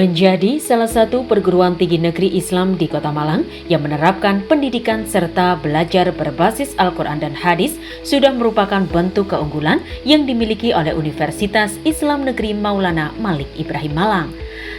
menjadi salah satu perguruan tinggi negeri Islam di Kota Malang yang menerapkan pendidikan serta belajar berbasis Al-Quran dan Hadis sudah merupakan bentuk keunggulan yang dimiliki oleh Universitas Islam Negeri Maulana Malik Ibrahim Malang.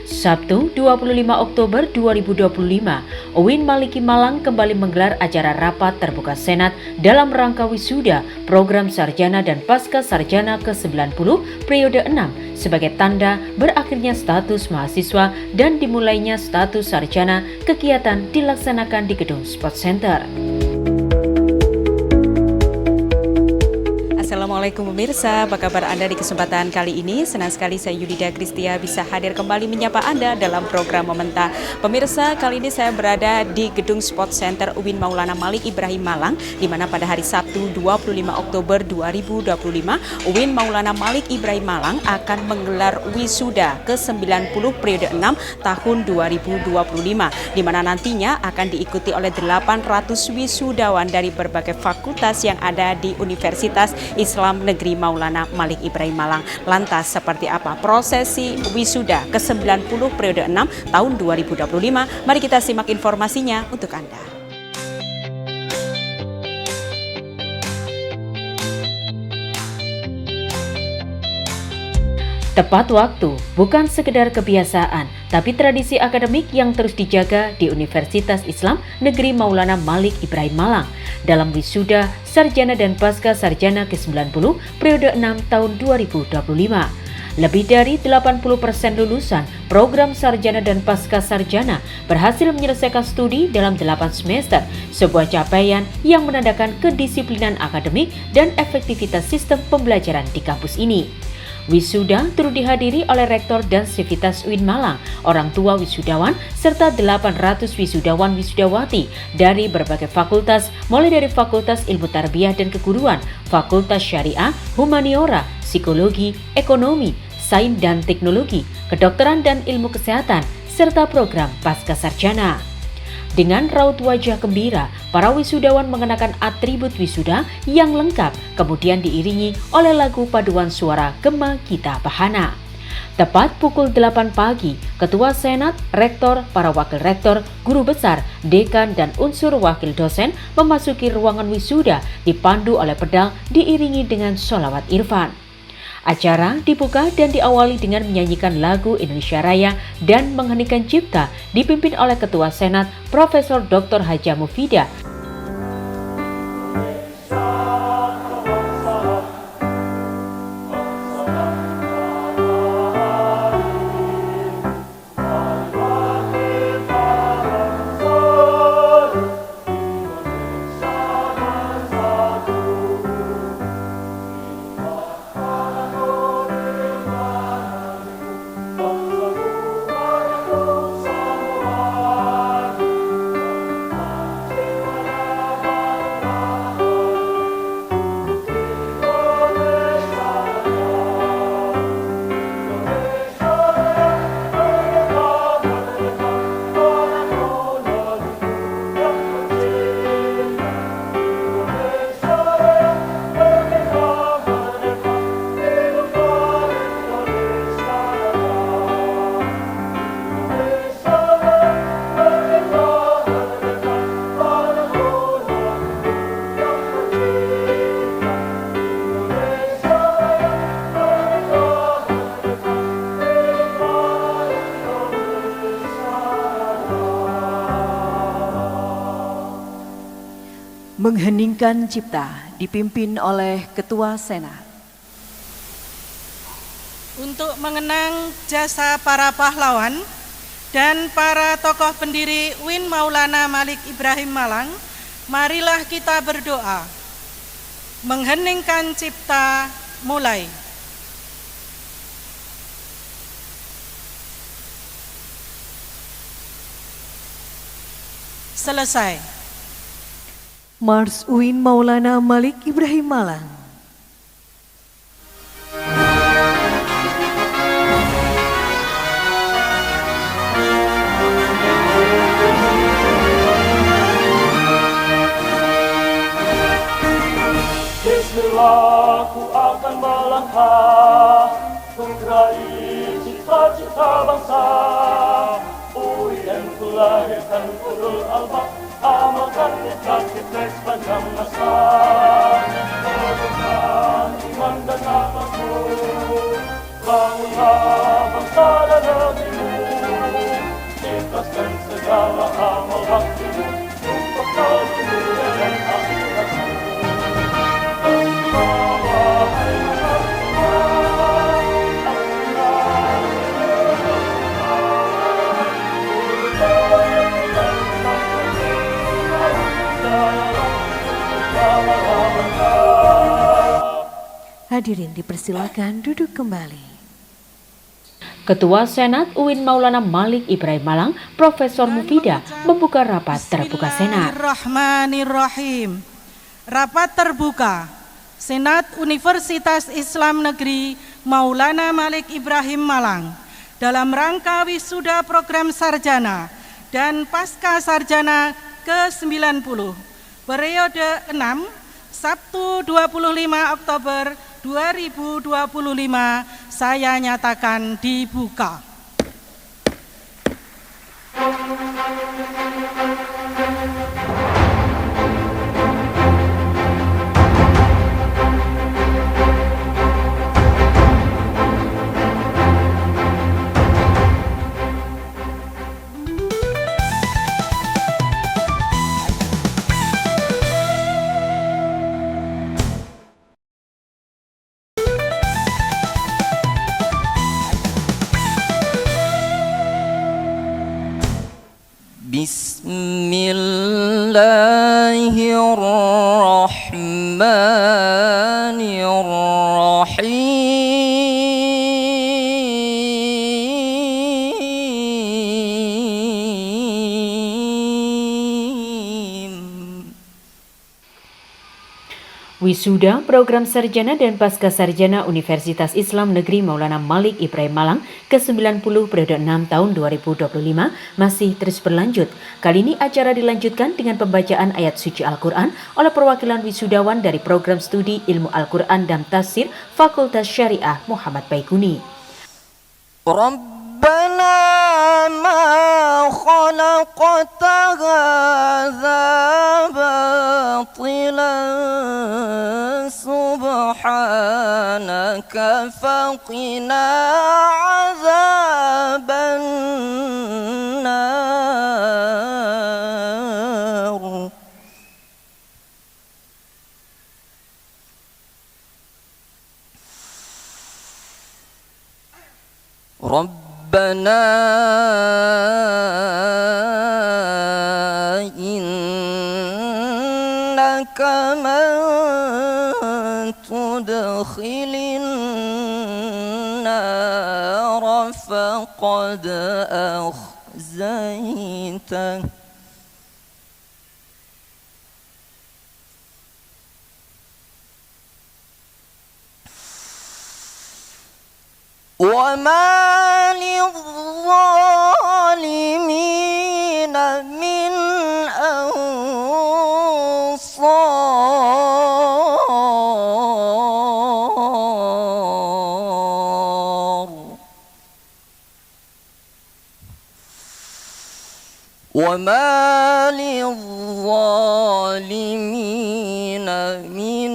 Sabtu 25 Oktober 2025, UIN Maliki Malang kembali menggelar acara rapat terbuka Senat dalam rangka wisuda program sarjana dan pasca sarjana ke-90 periode 6 sebagai tanda berakhirnya status mahasiswa dan dimulainya status sarjana. Kegiatan dilaksanakan di Gedung Sport Center. Assalamualaikum pemirsa, apa kabar Anda di kesempatan kali ini? Senang sekali saya Yudhida Kristia bisa hadir kembali menyapa Anda dalam program Mementa. Pemirsa, kali ini saya berada di Gedung Sport Center UIN Maulana Malik Ibrahim Malang, di mana pada hari Sabtu 25 Oktober 2025, UIN Maulana Malik Ibrahim Malang akan menggelar wisuda ke-90 periode 6 tahun 2025, di mana nantinya akan diikuti oleh 800 wisudawan dari berbagai fakultas yang ada di Universitas Islam Negeri Maulana Malik Ibrahim Malang. Lantas seperti apa prosesi wisuda ke-90 periode 6 tahun 2025? Mari kita simak informasinya untuk Anda. Tepat waktu bukan sekedar kebiasaan, tapi tradisi akademik yang terus dijaga di Universitas Islam Negeri Maulana Malik Ibrahim Malang dalam wisuda sarjana dan pasca sarjana ke-90 periode 6 tahun 2025. Lebih dari 80% lulusan program sarjana dan pasca sarjana berhasil menyelesaikan studi dalam 8 semester, sebuah capaian yang menandakan kedisiplinan akademik dan efektivitas sistem pembelajaran di kampus ini. Wisuda turut dihadiri oleh Rektor dan Sivitas UIN Malang, orang tua wisudawan, serta 800 wisudawan wisudawati dari berbagai fakultas, mulai dari Fakultas Ilmu Tarbiyah dan Keguruan, Fakultas Syariah, Humaniora, Psikologi, Ekonomi, Sains dan Teknologi, Kedokteran dan Ilmu Kesehatan, serta program Pasca Sarjana. Dengan raut wajah gembira, para wisudawan mengenakan atribut wisuda yang lengkap, kemudian diiringi oleh lagu paduan suara Gema Gita Bahana. Tepat pukul 8 pagi, Ketua Senat, Rektor, para Wakil Rektor, Guru Besar, Dekan, dan unsur wakil dosen memasuki ruangan wisuda dipandu oleh pedal diiringi dengan sholawat irfan. Acara dibuka dan diawali dengan menyanyikan lagu Indonesia Raya dan mengheningkan cipta dipimpin oleh Ketua Senat Profesor Dr. Haja Mufidah. Mengheningkan cipta dipimpin oleh Ketua Senat. Untuk mengenang jasa para pahlawan dan para tokoh pendiri UIN Maulana Malik Ibrahim Malang, marilah kita berdoa. Mengheningkan cipta mulai. Selesai. Mars UIN Maulana Malik Ibrahim Malang. Bismillah, ku akan melangkah menggerai cipta duta cipta bangsa. UIN kulahirkan ulul albab, amalkan nilai sepanjang masa. Bangunlah iman dan amalku, bangunlah bangsa dan negerimu. Ikhlaskan segala amal baktimu untuk kau dunia dan akhiratmu. Hadirin dipersilakan duduk kembali. Ketua Senat UIN Maulana Malik Ibrahim Malang, Profesor Mufidah, membuka rapat terbuka Senat. Bismillahirrahmanirrahim. Rapat terbuka Senat Universitas Islam Negeri Maulana Malik Ibrahim Malang dalam rangka wisuda program sarjana dan pasca sarjana ke-90 periode 6 Sabtu 25 Oktober 2025 saya nyatakan dibuka. Wisuda program sarjana dan pasca sarjana Universitas Islam Negeri Maulana Malik Ibrahim Malang ke-90 periode 6 tahun 2025 masih terus berlanjut. Kali ini acara dilanjutkan dengan pembacaan ayat suci Al-Quran oleh perwakilan wisudawan dari program studi Ilmu Al-Quran dan Tafsir Fakultas Syariah Muhammad Baikuni. Rabbana ma khalaqta hadza batilan subhanaka faqina azaban nar. Rabbana innaka man tudkhilin nar faqad akhzaitah. وَمَا لِلظَّالِمِينَ مِنْ أَنصَارٍ وَمَا لِلظَّالِمِينَ مِنْ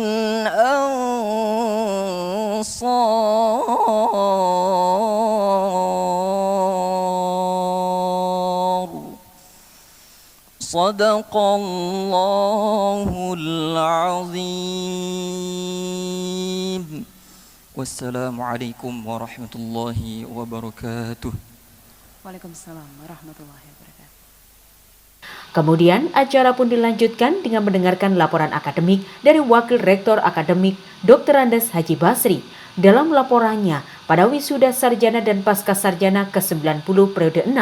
Sadaqallahul azim. Wassalamualaikum warahmatullahi wabarakatuh. Waalaikumsalam warahmatullahi wabarakatuh. Kemudian acara pun dilanjutkan dengan mendengarkan laporan akademik dari Wakil Rektor Akademik Dr. Andes Haji Basri. Dalam laporannya, pada wisuda sarjana dan pasca sarjana ke-90 periode 6,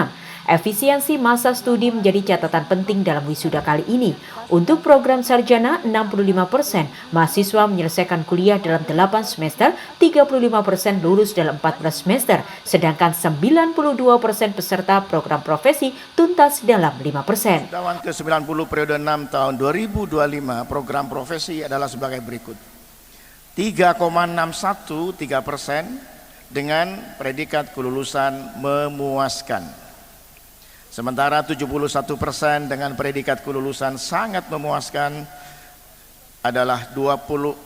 efisiensi masa studi menjadi catatan penting dalam wisuda kali ini. Untuk program sarjana, 65% mahasiswa menyelesaikan kuliah dalam 8 semester, 35% lulus dalam 14 semester, sedangkan 92% peserta program profesi tuntas dalam 5%. Wisudawan ke-90 periode 6 tahun 2025 program profesi adalah sebagai berikut. 3,613%, dengan predikat kelulusan memuaskan. Sementara 71% dengan predikat kelulusan sangat memuaskan adalah 71%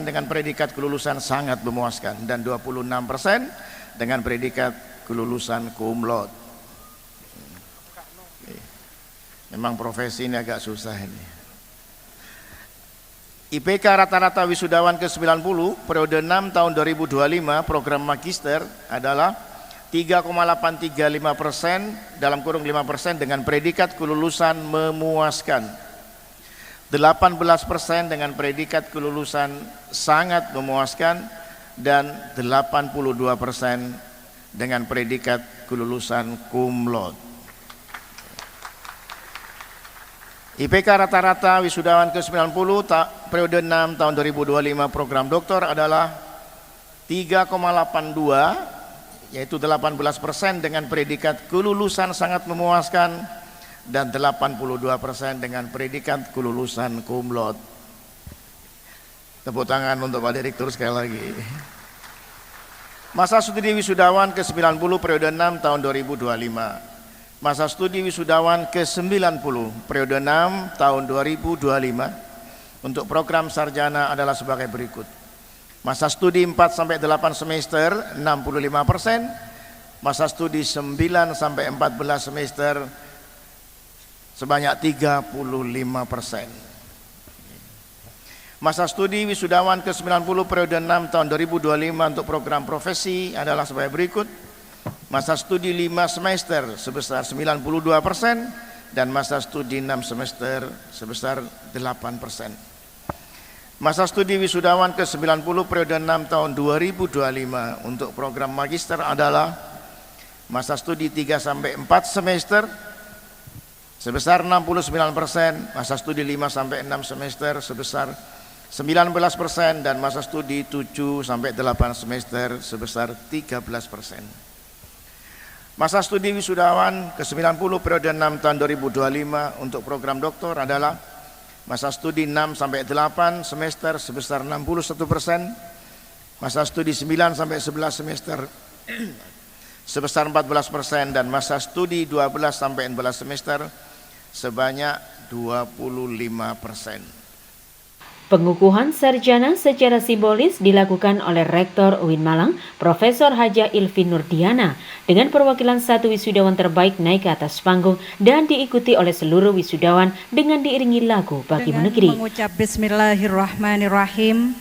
dengan predikat kelulusan sangat memuaskan dan 26% dengan predikat kelulusan cum laude. Memang profesi ini agak susah ini. IPK rata-rata wisudawan ke-90 periode 6 tahun 2025 program magister adalah 3,835% dalam kurung 5% dengan predikat kelulusan memuaskan. 18% dengan predikat kelulusan sangat memuaskan dan 82% dengan predikat kelulusan cum laude. IPK rata-rata wisudawan ke-90 periode 6 tahun 2025 program doktor adalah 3,82 yaitu 18% dengan predikat kelulusan sangat memuaskan dan 82% dengan predikat kelulusan cum laude. Tepuk tangan untuk Pak Direktur sekali lagi. Masa studi wisudawan ke-90 periode 6 tahun 2025. Masa studi wisudawan ke-90 periode 6 tahun 2025 untuk program sarjana adalah sebagai berikut. Masa studi 4-8 semester 65%, masa studi 9-14 semester sebanyak 35%. Masa studi wisudawan ke-90 periode 6 tahun 2025 untuk program profesi adalah sebagai berikut. Masa studi 5 semester sebesar 92% dan masa studi 6 semester sebesar 8%. Masa studi wisudawan ke-90 periode 6 tahun 2025 untuk program magister adalah masa studi 3-4 semester sebesar 69%, masa studi 5-6 semester sebesar 19% dan masa studi 7-8 semester sebesar 13%. Masa studi wisudawan ke-90 periode 6 tahun 2025 untuk program doktor adalah masa studi 6-8 semester sebesar 61%, masa studi 9-11 semester sebesar 14% dan masa studi 12-14 semester sebanyak 25%. Pengukuhan sarjana secara simbolis dilakukan oleh Rektor UIN Malang, Profesor Haja Ilvi Nurdiana, dengan perwakilan satu wisudawan terbaik naik ke atas panggung dan diikuti oleh seluruh wisudawan dengan diiringi lagu Bagimu Negeri. Dengan mengucap Bismillahirrahmanirrahim,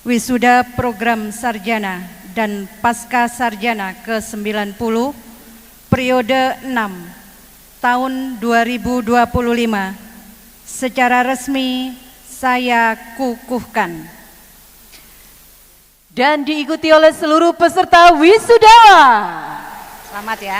wisuda program sarjana dan pasca sarjana ke-90 periode 6 tahun 2025 secara resmi saya kukuhkan. Dan diikuti oleh seluruh peserta wisuda. Selamat ya.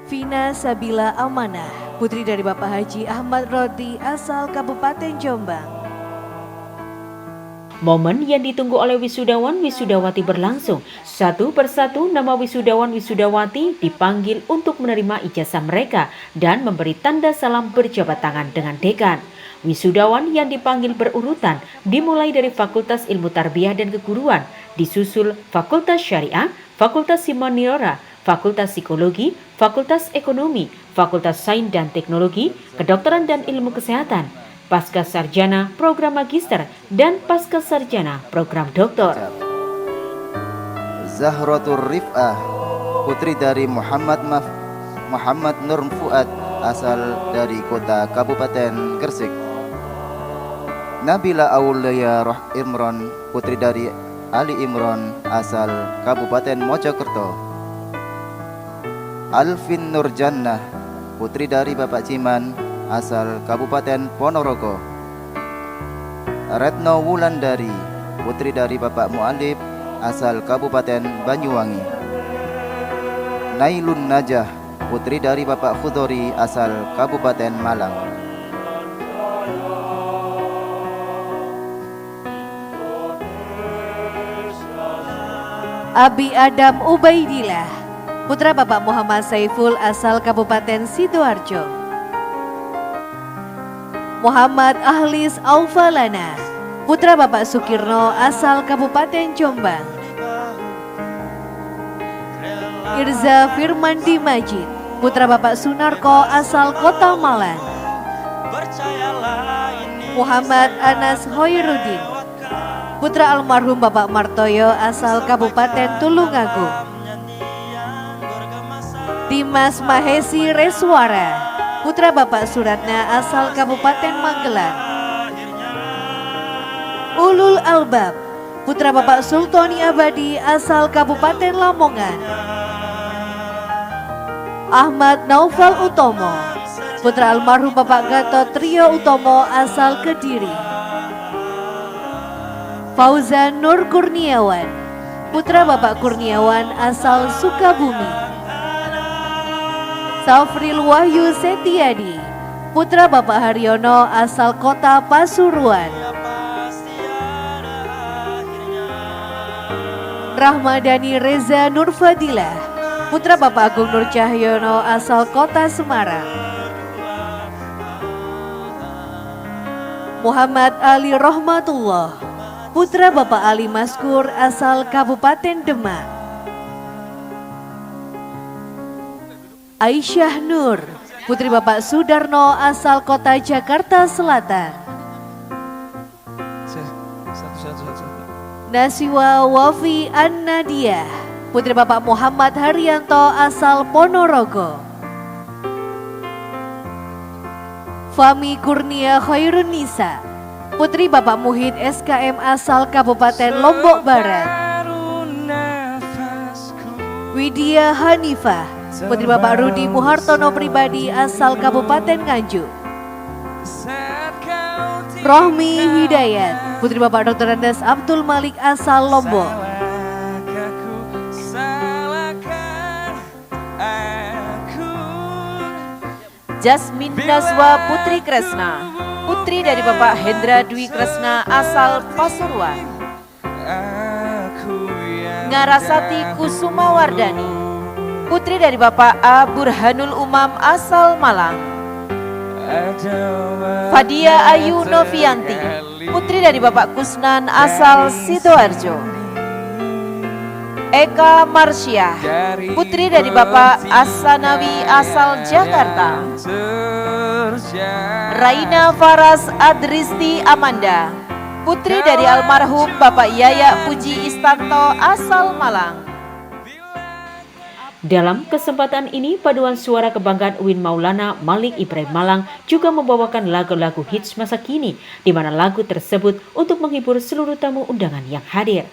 Vina Sabila Amanah, putri dari Bapak Haji Ahmad Rodi asal Kabupaten Jombang. Momen yang ditunggu oleh wisudawan wisudawati berlangsung. Satu persatu nama wisudawan wisudawati dipanggil untuk menerima ijazah mereka dan memberi tanda salam berjabat tangan dengan dekan. Wisudawan yang dipanggil berurutan dimulai dari Fakultas Ilmu Tarbiyah dan Keguruan, disusul Fakultas Syariah, Fakultas Humaniora, Fakultas Psikologi, Fakultas Ekonomi, Fakultas Sains dan Teknologi, Kedokteran dan Ilmu Kesehatan, Pasca Sarjana Program Magister, dan Pasca Sarjana Program Doktor. Zahratul Rif'ah, putri dari Muhammad Nur Fuad, asal dari kota Kabupaten Gresik. Nabila Aulia Imron, putri dari Ali Imron, asal Kabupaten Mojokerto. Alvin Nurjannah, putri dari Bapak Ciman, asal Kabupaten Ponorogo. Retno Wulandari, putri dari Bapak Mu'alib, asal Kabupaten Banyuwangi. Nailun Najah, putri dari Bapak Khudori, asal Kabupaten Malang. Abi Adam Ubaidillah, putra Bapak Muhammad Saiful, asal Kabupaten Sidoarjo. Muhammad Ahlis Aufalana, putra Bapak Sukirno, asal Kabupaten Jombang. Irza Firmandi Majid, putra Bapak Sunarko, asal Kota Malang. Muhammad Anas Hoirudin, putra almarhum Bapak Martoyo, asal Kabupaten Tulungagung. Dimas Mahesi Reswara, putra Bapak Suratna, asal Kabupaten Magelang. Ulul Albab, putra Bapak Sultoni Abadi, asal Kabupaten Lamongan. Ahmad Naufal Utomo, putra almarhum Bapak Gatot Trio Utomo, asal Kediri. Fauzan Nur Kurniawan, putra Bapak Kurniawan, asal Sukabumi. Safril Wahyu Setiadi, putra Bapak Haryono, asal Kota Pasuruan. Rahmadani Reza Nurfadilah, putra Bapak Agung Nur Cahyono, asal Kota Semarang. Muhammad Ali Rohmatullah, putra Bapak Ali Maskur, asal Kabupaten Demak. Aisyah Nur, putri Bapak Sudarno, asal Kota Jakarta Selatan. Nasiwa Wafi An-Nadia, putri Bapak Muhammad Haryanto, asal Ponorogo. Fami Kurnia Khairunisa, putri Bapak Muhid SKM, asal Kabupaten Lombok Barat. Widya Hanifah, putri Bapak Rudi Muhartono pribadi, asal Kabupaten Nganjuk. Rohmi Hidayat, putri Bapak Dr. Andes Abdul Malik, asal Lombok. Jasmine Nazwa Putri Kresna, putri dari Bapak Hendra Dwi Kresna, asal Pasuruan. Ngarasati Kusuma Wardani, putri dari Bapak A. Burhanul Umam, asal Malang. Fadia Ayu Novianti, putri dari Bapak Kusnan, asal Sidoarjo. Eka Marsyah, putri dari Bapak Asanawi, asal Jakarta. Raina Faras Adristi Amanda, putri dari almarhum Bapak Yaya Puji Istanto, asal Malang. Dalam kesempatan ini, paduan suara kebanggaan UIN Maulana Malik Ibrahim Malang juga membawakan lagu-lagu hits masa kini, di mana lagu tersebut untuk menghibur seluruh tamu undangan yang hadir.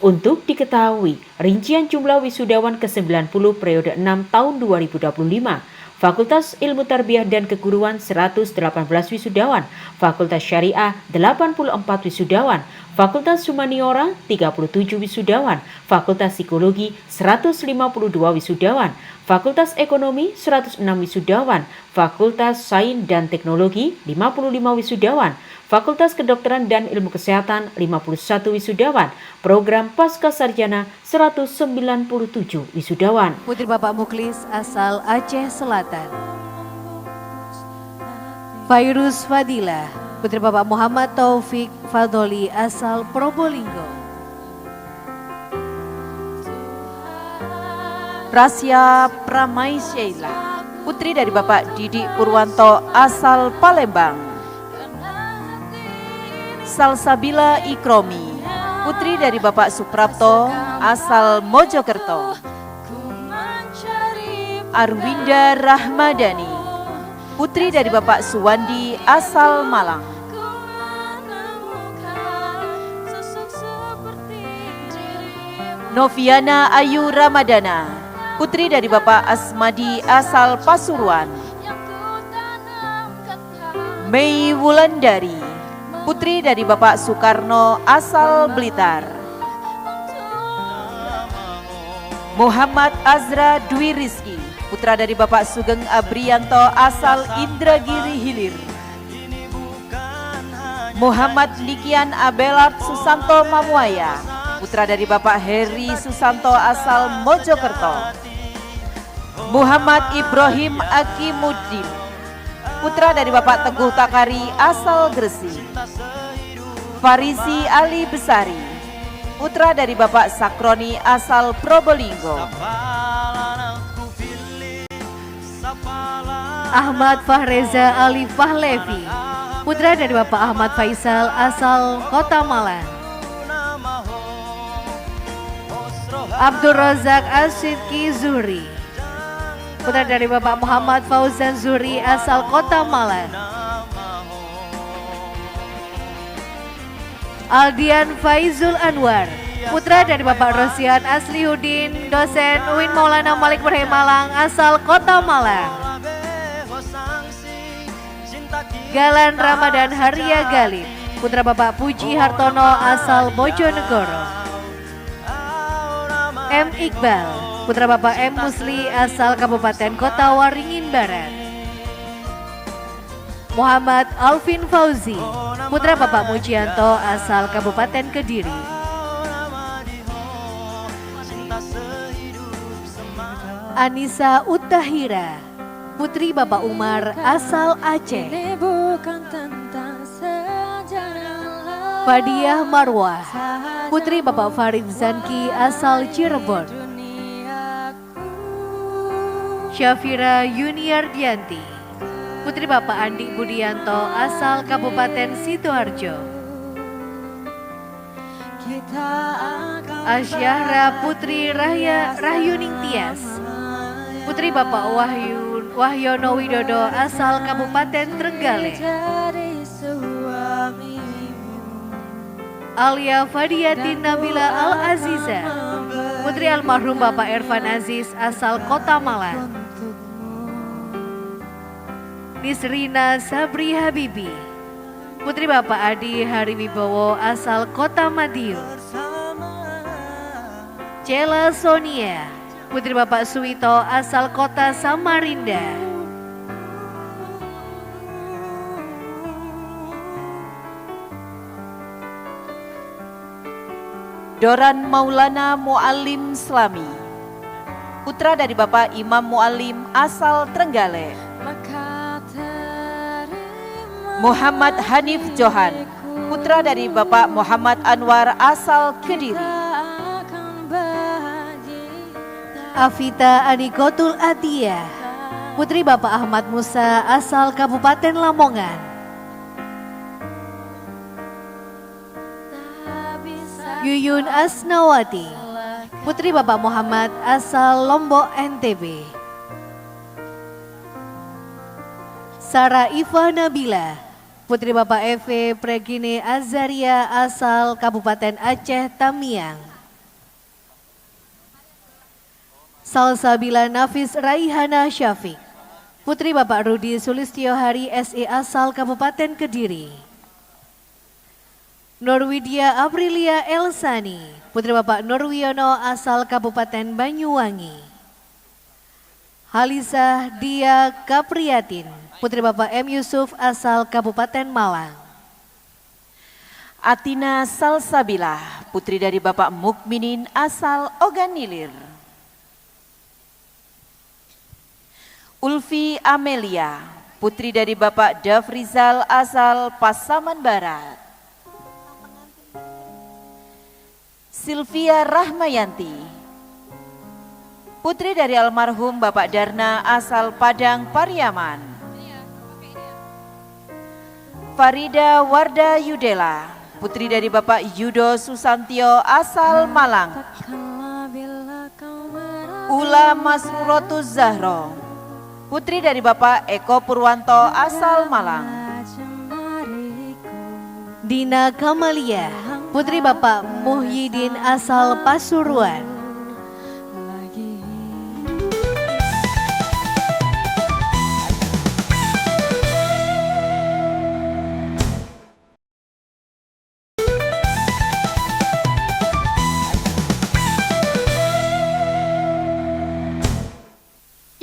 Untuk diketahui, rincian jumlah wisudawan ke-90 periode 6 tahun 2025, Fakultas Ilmu Tarbiyah dan Keguruan 118 wisudawan, Fakultas Syariah 84 wisudawan, Fakultas Humaniora 37 wisudawan, Fakultas Psikologi 152 wisudawan, Fakultas Ekonomi 106 wisudawan, Fakultas Sains dan Teknologi 55 wisudawan, Fakultas Kedokteran dan Ilmu Kesehatan 51 wisudawan, Program Pasca Sarjana 197 wisudawan. Putri Bapak Muklis asal Aceh Selatan. Fairuz Fadilah, Putri Bapak Muhammad Taufik Fadoli asal Probolinggo. Rasya Pramai Sheila, putri dari Bapak Didik Purwanto asal Palembang. Salsabila Ikromi, putri dari Bapak Suprapto asal Mojokerto. Arwinda Rahmadani, putri dari Bapak Suwandi asal Malang. Noviana Ayu Ramadana, putri dari Bapak Asmadi asal Pasuruan. Mei Wulandari, putri dari Bapak Soekarno asal Blitar. Muhammad Azra Dwi Rizki, putra dari Bapak Sugeng Abrianto asal Indragiri Hilir. Muhammad Likian Abelard Susanto Mamuaya, putra dari Bapak Heri Susanto asal Mojokerto. Muhammad Ibrahim Akimuddin, putra dari Bapak Teguh Takari asal Gresik. Farisi Ali Besari, putra dari Bapak Sakroni asal Probolinggo. Ahmad Fahreza Ali Fahlevi, putra dari Bapak Ahmad Faisal asal Kota Malang. Abdul Razak Asyidki Zuhri, putra dari Bapak Muhammad Fauzan Zuhri asal Kota Malang. Aldian Faizul Anwar, putra dari Bapak Rosian Aslihuddin, dosen UIN Maulana Malik Ibrahim Malang asal Kota Malang. Galan Ramadan Haria Galib, putra Bapak Puji Hartono asal Bojonegoro. M. Iqbal, putra Bapak M. Musli asal Kabupaten Kota Waringin Barat. Muhammad Alvin Fauzi, putra Bapak Mujianto asal Kabupaten Kediri. Anissa Utahira, putri Bapak Umar asal Aceh. Fadiah Marwah, putri Bapak Farid Zanki asal Cirebon. Syafira Yuniardianti, putri Bapak Andi Budianto asal Kabupaten Sidoarjo. Asyahra putri Rahyuning Tias, putri Bapak Wahyono Widodo asal Kabupaten Trenggalek. Alia Fadiatin Nabila Al-Aziza, putri almarhum Bapak Irfan Aziz asal Kota Malang. Nisrina Sabri Habibi, putri Bapak Adi Hariwibowo asal Kota Madiun. Cela Sonia, putri Bapak Suwito asal Kota Samarinda. Doran Maulana Muallim Slami, putra dari Bapak Imam Muallim asal Trenggalek. Muhammad Hanif Johan, putra dari Bapak Muhammad Anwar asal Kediri. Afita Anikotul Atiyah, putri Bapak Ahmad Musa asal Kabupaten Lamongan. Yuyun Asnawati, putri Bapak Muhammad asal Lombok NTB. Sarah Iva Nabila, putri Bapak Eve Pregine Azaria asal Kabupaten Aceh Tamiang. Salsabila Nafis Raihana Syafiq, putri Bapak Rudi Sulistyo Hari SE asal Kabupaten Kediri. Norwidia Aprilia Elsani, putri Bapak Nurwiono asal Kabupaten Banyuwangi. Halisa Dia Kapriatin, putri Bapak M. Yusuf asal Kabupaten Malang. Atina Salsabila, putri dari Bapak Mukminin asal Oganilir. Ulfi Amelia, putri dari Bapak Dafrizal asal Pasaman Barat. Sylvia Rahmayanti, putri dari almarhum Bapak Darna asal Padang Pariaman. Farida Warda Yudela, putri dari Bapak Yudo Susantyo asal Malang. Ula Masrurotuz Zahro, putri dari Bapak Eko Purwanto asal Malang. Dina Kamalia, putri Bapak Muhyiddin asal Pasuruan.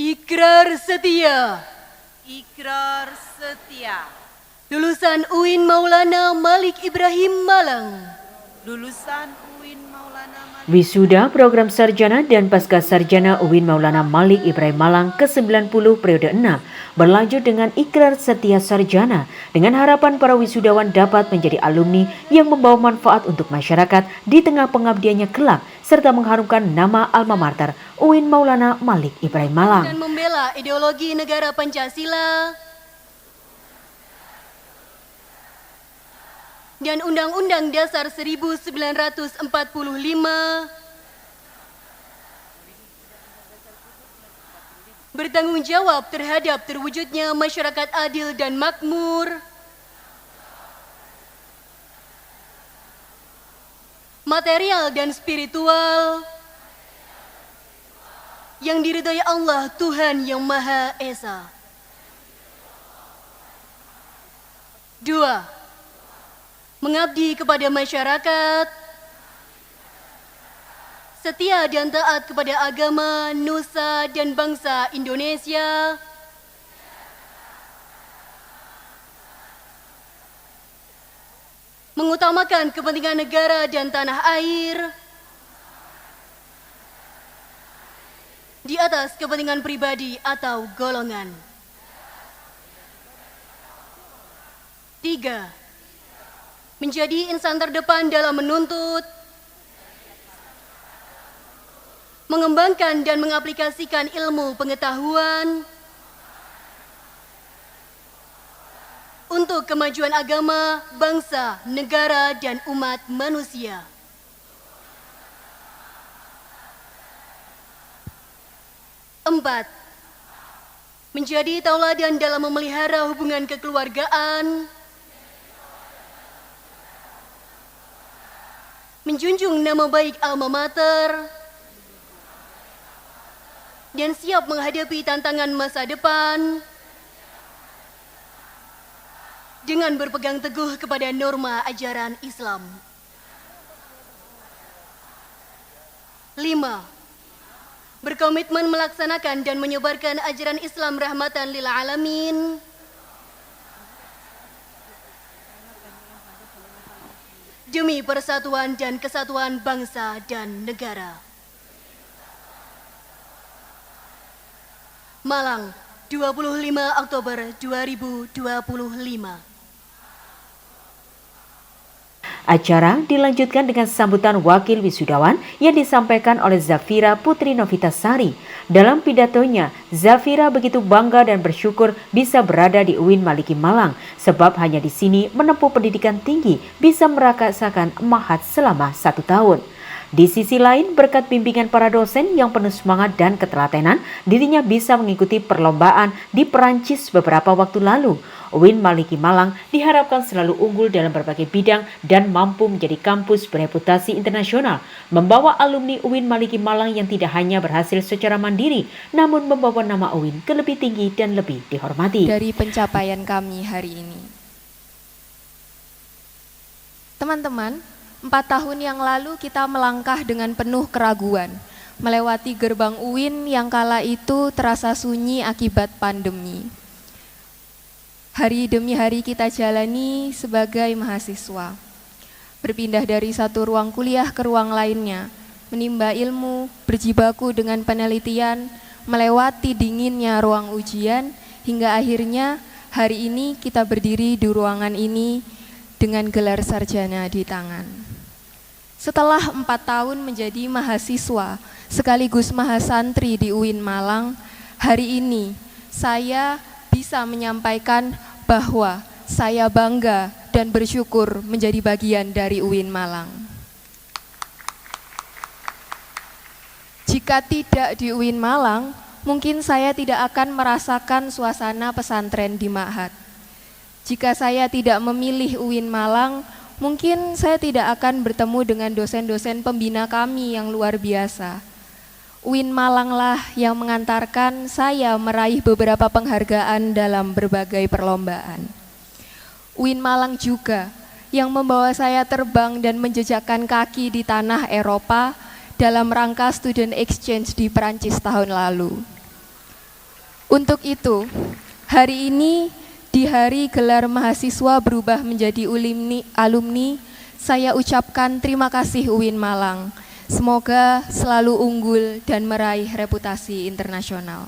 Ikrar setia. Ikrar setia. Lulusan UIN Maulana Malik Ibrahim Malang. Lulusan UIN Maulana Malik. Wisuda Program Sarjana dan Pasca Sarjana UIN Maulana Malik Ibrahim Malang ke-90 periode 6 berlanjut dengan ikrar setia sarjana dengan harapan para wisudawan dapat menjadi alumni yang membawa manfaat untuk masyarakat di tengah pengabdiannya kelak serta mengharumkan nama alma mater UIN Maulana Malik Ibrahim Malang. Dan membela ideologi negara Pancasila dan Undang-Undang Dasar 1945 bertanggung jawab terhadap terwujudnya masyarakat adil dan makmur, material dan spiritual yang diridhai Allah Tuhan Yang Maha Esa. 2. Mengabdi kepada masyarakat, setia dan taat kepada agama, nusa dan bangsa Indonesia, mengutamakan kepentingan negara dan tanah air di atas kepentingan pribadi atau golongan. 3. Menjadi insan terdepan dalam menuntut, mengembangkan dan mengaplikasikan ilmu pengetahuan untuk kemajuan agama, bangsa, negara, dan umat manusia. 4. Menjadi tauladan dalam memelihara hubungan kekeluargaan, menjunjung nama baik alma mater, dan siap menghadapi tantangan masa depan dengan berpegang teguh kepada norma ajaran Islam. 5. Berkomitmen melaksanakan dan menyebarkan ajaran Islam rahmatan lil alamin demi persatuan dan kesatuan bangsa dan negara. Malang, 25 Oktober 2025. Acara dilanjutkan dengan sambutan wakil wisudawan yang disampaikan oleh Zafira Putri Novitasari. Dalam pidatonya, Zafira begitu bangga dan bersyukur bisa berada di UIN Maliki Malang, sebab hanya di sini menempuh pendidikan tinggi bisa merasakan mahat selama 1 tahun. Di sisi lain, berkat bimbingan para dosen yang penuh semangat dan ketelatenan, dirinya bisa mengikuti perlombaan di Perancis beberapa waktu lalu. UIN Maliki Malang diharapkan selalu unggul dalam berbagai bidang dan mampu menjadi kampus bereputasi internasional, membawa alumni UIN Maliki Malang yang tidak hanya berhasil secara mandiri, namun membawa nama UIN ke lebih tinggi dan lebih dihormati. Dari pencapaian kami hari ini. Teman-teman, 4 tahun yang lalu kita melangkah dengan penuh keraguan, melewati gerbang UIN yang kala itu terasa sunyi akibat pandemi. Hari demi hari kita jalani sebagai mahasiswa, berpindah dari satu ruang kuliah ke ruang lainnya, menimba ilmu, berjibaku dengan penelitian, melewati dinginnya ruang ujian, hingga akhirnya hari ini kita berdiri di ruangan ini dengan gelar sarjana di tangan. Setelah 4 tahun menjadi mahasiswa sekaligus mahasantri di UIN Malang, hari ini saya bisa menyampaikan bahwa saya bangga dan bersyukur menjadi bagian dari UIN Malang. Jika tidak di UIN Malang, mungkin saya tidak akan merasakan suasana pesantren di Ma'had. Jika saya tidak memilih UIN Malang, mungkin saya tidak akan bertemu dengan dosen-dosen pembina kami yang luar biasa. UIN Malanglah yang mengantarkan saya meraih beberapa penghargaan dalam berbagai perlombaan. UIN Malang juga yang membawa saya terbang dan menjejakkan kaki di tanah Eropa dalam rangka student exchange di Perancis tahun lalu. Untuk itu, hari ini di hari gelar mahasiswa berubah menjadi alumni, saya ucapkan terima kasih UIN Malang. Semoga selalu unggul dan meraih reputasi internasional.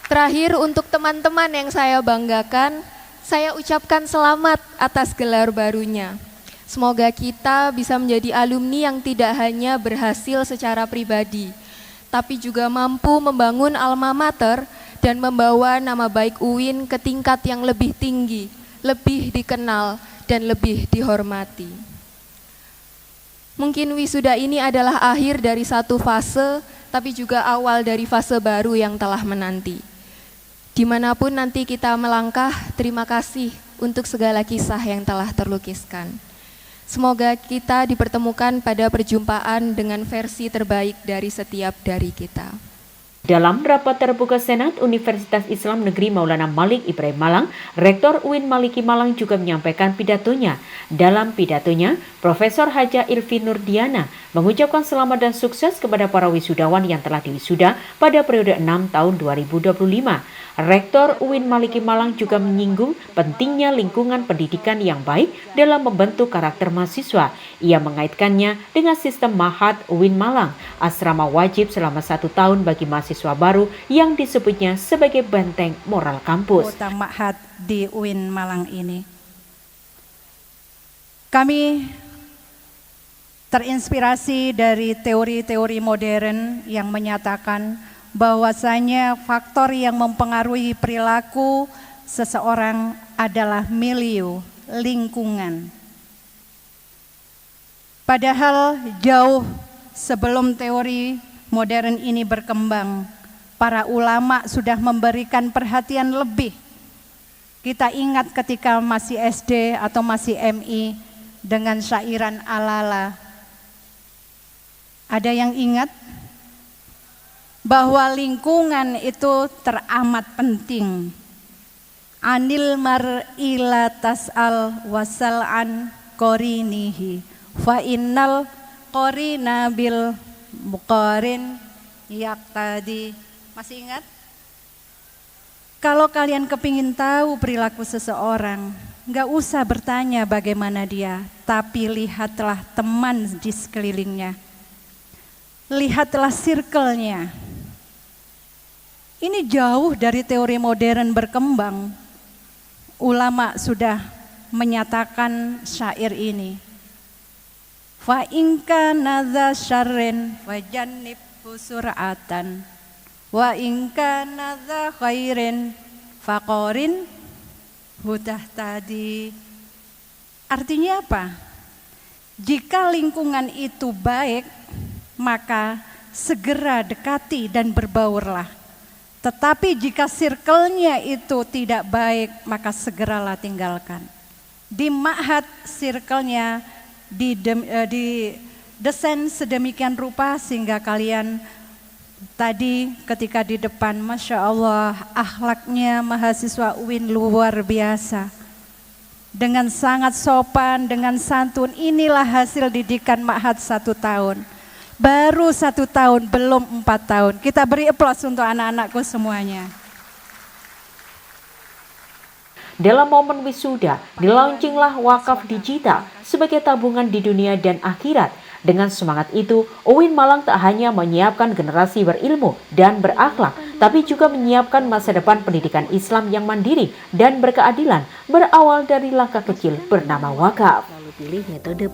Terakhir, untuk teman-teman yang saya banggakan, saya ucapkan selamat atas gelar barunya. Semoga kita bisa menjadi alumni yang tidak hanya berhasil secara pribadi, tapi juga mampu membangun alma mater dan membawa nama baik UIN ke tingkat yang lebih tinggi, lebih dikenal, dan lebih dihormati. Mungkin wisuda ini adalah akhir dari satu fase, tapi juga awal dari fase baru yang telah menanti. Dimanapun nanti kita melangkah, terima kasih untuk segala kisah yang telah terlukiskan. Semoga kita dipertemukan pada perjumpaan dengan versi terbaik dari setiap dari kita. Dalam rapat terbuka Senat Universitas Islam Negeri Maulana Malik Ibrahim Malang, Rektor UIN Maliki Malang juga menyampaikan pidatonya. Dalam pidatonya, Profesor Haja Ilvi Nurdiana mengucapkan selamat dan sukses kepada para wisudawan yang telah diwisuda pada periode 6 tahun 2025. Rektor UIN Maliki Malang juga menyinggung pentingnya lingkungan pendidikan yang baik dalam membentuk karakter mahasiswa. Ia mengaitkannya dengan sistem Ma'had UIN Malang, asrama wajib selama 1 tahun bagi mahasiswa baru yang disebutnya sebagai benteng moral kampus. Kota Ma'had di UIN Malang ini. Kami terinspirasi dari teori-teori modern yang menyatakan bahwasanya faktor yang mempengaruhi perilaku seseorang adalah milieu, lingkungan. Padahal jauh sebelum teori modern ini berkembang, para ulama sudah memberikan perhatian lebih. Kita ingat ketika masih SD atau masih MI dengan syairan Alala. Ada yang ingat? Bahwa lingkungan itu teramat penting. Anil mar'ila tas'al wasal'an qorinihi fa innal qorina bil muqarin yaqtadi. Masih ingat? Kalau kalian kepingin tahu perilaku seseorang, nggak usah bertanya bagaimana dia, tapi lihatlah teman di sekelilingnya. Lihatlah circle-nya. Ini jauh dari teori modern berkembang. Ulama sudah menyatakan syair ini. Fa in kana dza syarrin fajannibhu sur'atan wa in kana dza khairin faqarin hudah tadi. Artinya apa? Jika lingkungan itu baik, maka segera dekati dan berbaurlah. Tetapi jika circle-nya itu tidak baik, maka segeralah tinggalkan. Di Ma'had circle-nya didesain sedemikian rupa sehingga kalian tadi ketika di depan, Masya Allah, akhlaknya mahasiswa UIN luar biasa. Dengan sangat sopan, dengan santun, inilah hasil didikan Ma'had 1 tahun. Baru 1 tahun, belum 4 tahun. Kita beri aplaus untuk anak-anakku semuanya. Dalam momen wisuda, dilaunchinglah wakaf digital sebagai tabungan di dunia dan akhirat. Dengan semangat itu, UIN Malang tak hanya menyiapkan generasi berilmu dan berakhlak, tapi juga menyiapkan masa depan pendidikan Islam yang mandiri dan berkeadilan, berawal dari langkah kecil bernama wakaf. Lalu pilih metode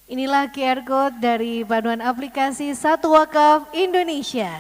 Inilah QR Code dari panduan aplikasi Satu Wakaf Indonesia.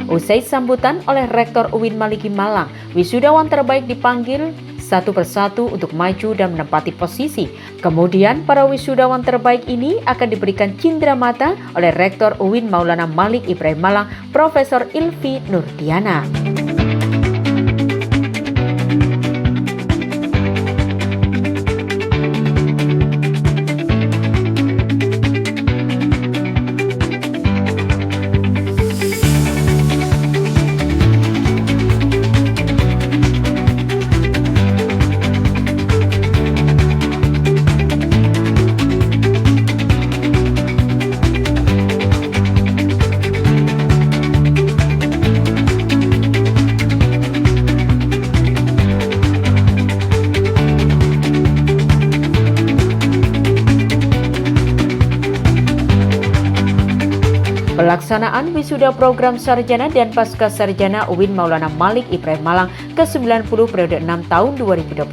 Usai sambutan oleh Rektor UIN Maliki Malang, wisudawan terbaik dipanggil satu persatu untuk maju dan menempati posisi. Kemudian para wisudawan terbaik ini akan diberikan cindera mata oleh Rektor UIN Maulana Malik Ibrahim Malang, Profesor Ilvi Nurdiana. Pelaksanaan wisuda program sarjana dan pasca sarjana UIN Maulana Malik Ibrahim Malang ke-90 periode 6 tahun 2025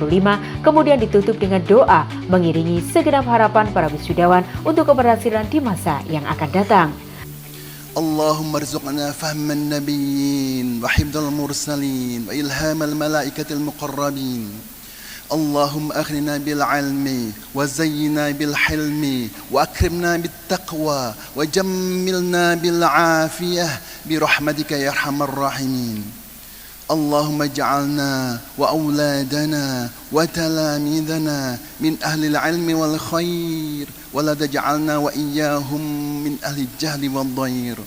kemudian ditutup dengan doa mengiringi segenap harapan para wisudawan untuk keberhasilan di masa yang akan datang. Allahumma rzuqna fahman nabiyyin wa hifdzal mursalin wa ilhamal malaikatil muqarrabin. اللهم أغننا بالعلم وزينا بالحلم وأكرمنا بالتقوى وجملنا بالعافية برحمتك يا أرحم الراحمين. اللهم اجعلنا وأولادنا وتلاميذنا من أهل العلم والخير ولا تجعلنا وإياهم من أهل الجهل والضير.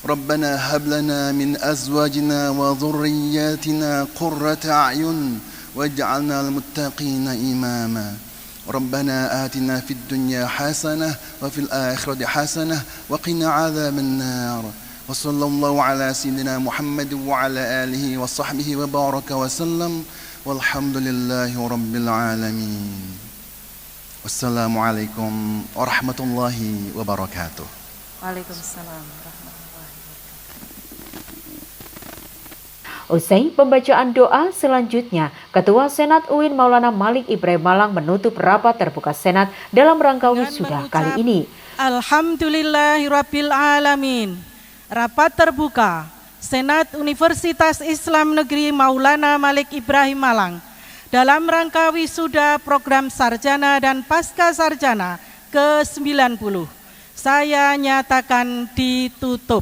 ربنا هب لنا من أزواجنا وذرياتنا قرة أعين واجعلنا للمتقين إماما ربنا آتنا في الدنيا حسنة وفي الآخرة حسنة وقنا عذاب النار وصلى الله على سيدنا محمد وعلى آله وصحبه وبارك وسلم والحمد لله رب العالمين والسلام عليكم ورحمة الله وبركاته. Waalaikumsalam. Usai pembacaan doa selanjutnya, Ketua Senat UIN Maulana Malik Ibrahim Malang menutup rapat terbuka Senat dalam rangka wisuda kali ini. Alhamdulillahirabbil alamin. Rapat terbuka Senat Universitas Islam Negeri Maulana Malik Ibrahim Malang dalam rangka wisuda program sarjana dan pasca sarjana ke-90. Saya nyatakan ditutup.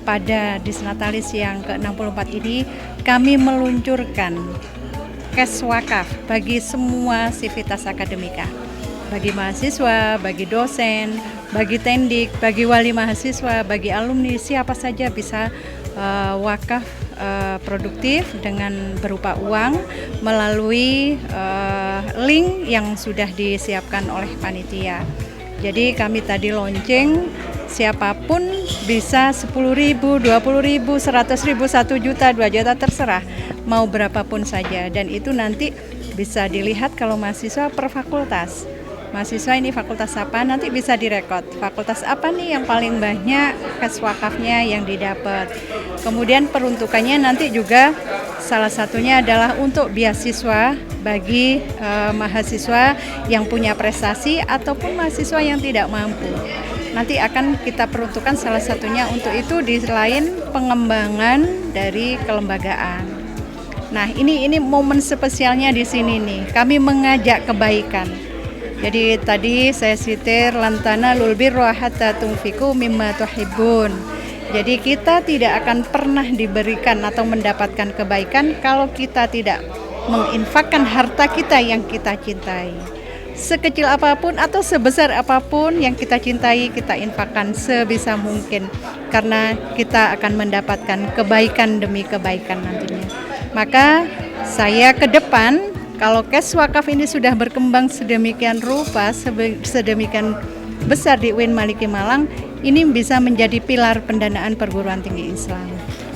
Pada Disnatalis yang ke-64 ini kami meluncurkan cash wakaf bagi semua sivitas akademika, bagi mahasiswa, bagi dosen, bagi tendik, bagi wali mahasiswa, bagi alumni, siapa saja bisa wakaf produktif dengan berupa uang melalui link yang sudah disiapkan oleh panitia. Jadi kami tadi launching, siapapun bisa 10.000, 20.000, 100.000, 1 juta, 2 juta, terserah, mau berapapun saja. Dan itu nanti bisa dilihat kalau mahasiswa per fakultas. Mahasiswa ini fakultas apa, nanti bisa direkod. Fakultas apa nih yang paling banyak cash wakafnya yang didapat. Kemudian peruntukannya nanti juga salah satunya adalah untuk beasiswa bagi mahasiswa yang punya prestasi ataupun mahasiswa yang tidak mampu. Nanti akan kita peruntukkan salah satunya untuk itu di selain pengembangan dari kelembagaan. Nah, ini momen spesialnya di sini nih. Kami mengajak kebaikan. Jadi tadi saya sitir lantana lul birra hatta tunfiqu mimma tuhibbun. Jadi kita tidak akan pernah diberikan atau mendapatkan kebaikan kalau kita tidak menginfakkan harta kita yang kita cintai. Sekecil apapun atau sebesar apapun yang kita cintai, kita infakkan sebisa mungkin karena kita akan mendapatkan kebaikan demi kebaikan nantinya. Maka saya ke depan kalau cash wakaf ini sudah berkembang sedemikian rupa, sedemikian besar di UIN Malik Malang, ini bisa menjadi pilar pendanaan perguruan tinggi Islam.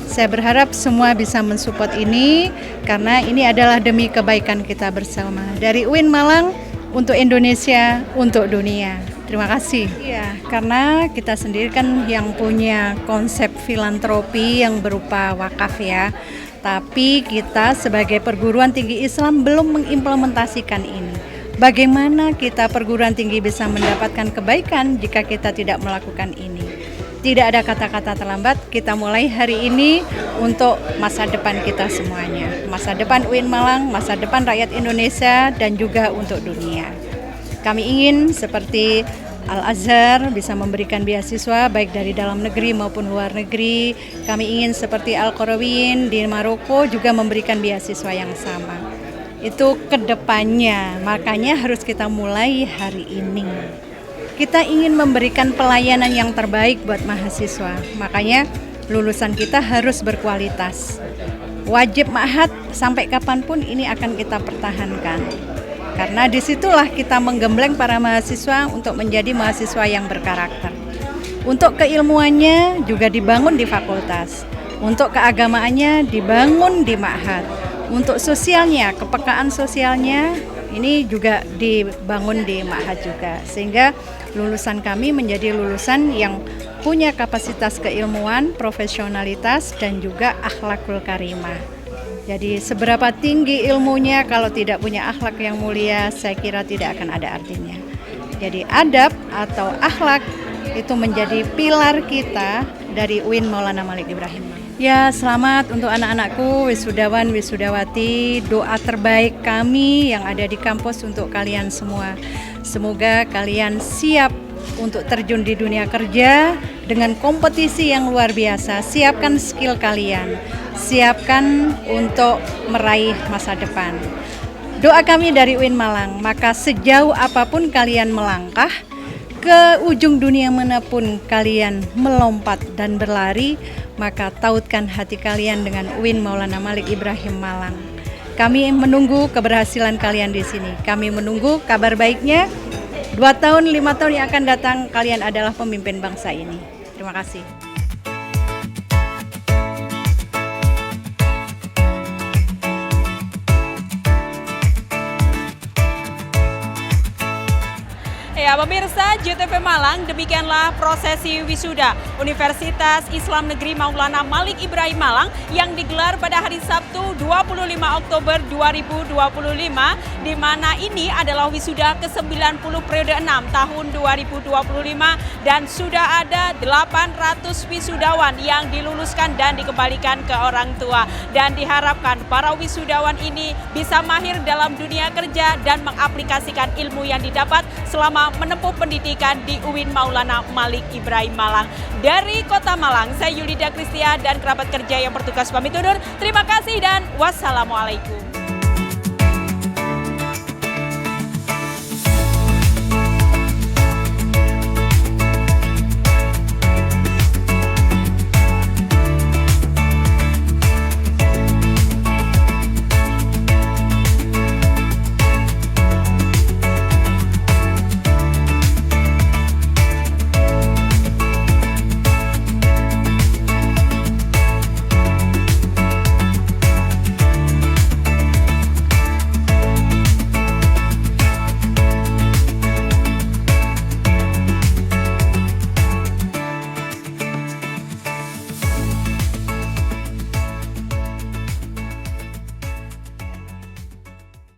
Saya berharap semua bisa mensupport ini karena ini adalah demi kebaikan kita bersama. Dari UIN Malang untuk Indonesia, untuk dunia. Terima kasih. Iya, karena kita sendiri kan yang punya konsep filantropi yang berupa wakaf ya. Tapi kita sebagai perguruan tinggi Islam belum mengimplementasikan ini. Bagaimana kita perguruan tinggi bisa mendapatkan kebaikan jika kita tidak melakukan ini? Tidak ada kata-kata terlambat, kita mulai hari ini untuk masa depan kita semuanya. Masa depan UIN Malang, masa depan rakyat Indonesia, dan juga untuk dunia. Kami ingin seperti Al-Azhar bisa memberikan beasiswa baik dari dalam negeri maupun luar negeri. Kami ingin seperti Al-Qarawiyyin di Maroko juga memberikan beasiswa yang sama. Itu kedepannya, makanya harus kita mulai hari ini. Kita ingin memberikan pelayanan yang terbaik buat mahasiswa, makanya lulusan kita harus berkualitas. Wajib ma'had sampai kapanpun ini akan kita pertahankan. Karena disitulah kita menggembleng para mahasiswa untuk menjadi mahasiswa yang berkarakter. Untuk keilmuannya juga dibangun di fakultas. Untuk keagamaannya dibangun di ma'had. Untuk sosialnya, kepekaan sosialnya ini juga dibangun di ma'had juga. Sehingga lulusan kami menjadi lulusan yang punya kapasitas keilmuan, profesionalitas, dan juga akhlakul karimah. Jadi seberapa tinggi ilmunya kalau tidak punya akhlak yang mulia, saya kira tidak akan ada artinya. Jadi adab atau akhlak itu menjadi pilar kita dari UIN Maulana Malik Ibrahim. Ya, selamat untuk anak-anakku, wisudawan, wisudawati. Doa terbaik kami yang ada di kampus untuk kalian semua. Semoga kalian siap untuk terjun di dunia kerja dengan kompetisi yang luar biasa. Siapkan skill kalian, siapkan untuk meraih masa depan. Doa kami dari UIN Malang, maka sejauh apapun kalian melangkah, ke ujung dunia manapun kalian melompat dan berlari, maka tautkan hati kalian dengan UIN Maulana Malik Ibrahim Malang. Kami menunggu keberhasilan kalian di sini. Kami menunggu kabar baiknya. 2 tahun, 5 tahun yang akan datang, kalian adalah pemimpin bangsa ini. Terima kasih. Ya pemirsa JTV Malang, demikianlah prosesi wisuda Universitas Islam Negeri Maulana Malik Ibrahim Malang yang digelar pada hari Sabtu 25 Oktober 2025, di mana ini adalah wisuda ke-90 periode 6 tahun 2025 dan sudah ada 800 wisudawan yang diluluskan dan dikembalikan ke orang tua, dan diharapkan para wisudawan ini bisa mahir dalam dunia kerja dan mengaplikasikan ilmu yang didapat selama menempuh pendidikan di UIN Maulana Malik Ibrahim Malang. Dari Kota Malang, saya Yulida Kristia dan kerabat kerja yang bertugas pamit undur. Terima kasih dan wassalamualaikum.